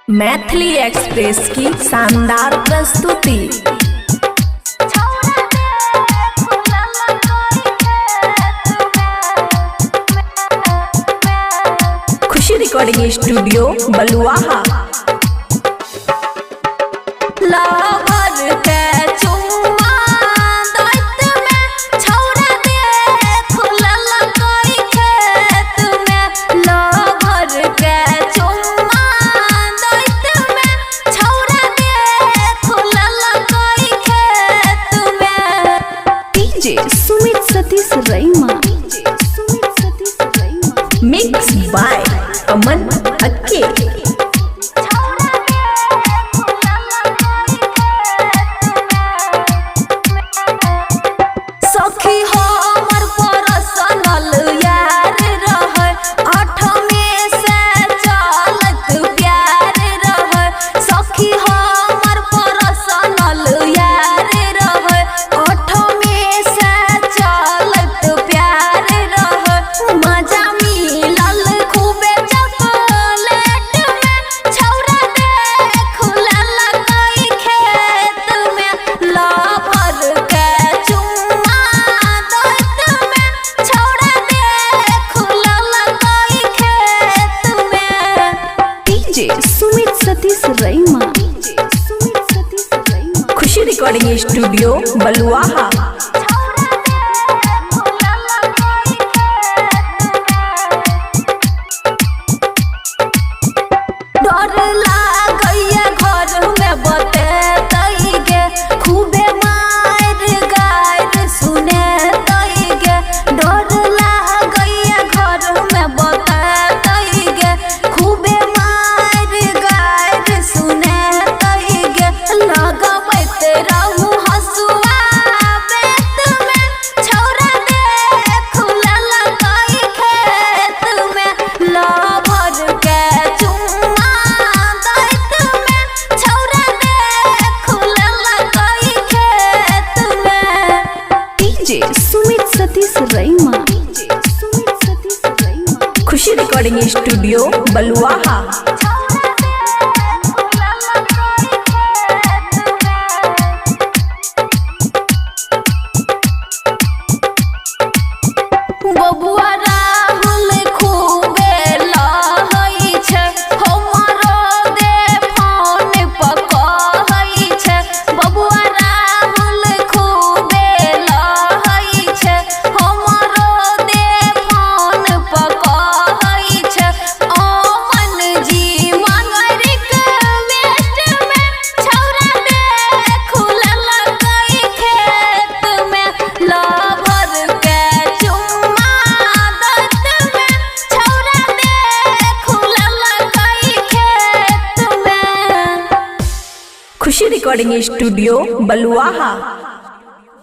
Maithili express की शानदार प्रस्तुति। Khushi recording studio Baluaha. Sumit Satish Raima mix by Aman Akke. सखी हो हमर पर्सनल यार रहे, 8 में से चलत प्यार रहे। सखी हो हमर पर्सनल यार रहे, 8 में से चलत प्यार रहे। मजा मिलल खूबे चॉकलेट में, छौरा देख लेलक खेत में। लवर के सुमित सतीश रईमा खुशी रिकॉर्डिंग स्टूडियो बलुआहा। डर लागैया घर में बते गे, खूबे मार गार सुने गे। डर लागैया घर में बते गे, खूबे सुमित सतीश रईमा खुशी रिकॉर्डिंग स्टूडियो बलुआहा। बबुआ राहुल खूबे लहई छै, हमरो दे फोन पर कहई छै। बबुआ राहुल खूबे लहई छै, हमरो दे फोन पर कहई छै। अमन जी मंगर के वेस्ट में, छौरा देख लेलक खेत में। लवर के खुशी रिकॉर्डिंग स्टूडियो बलुआहा।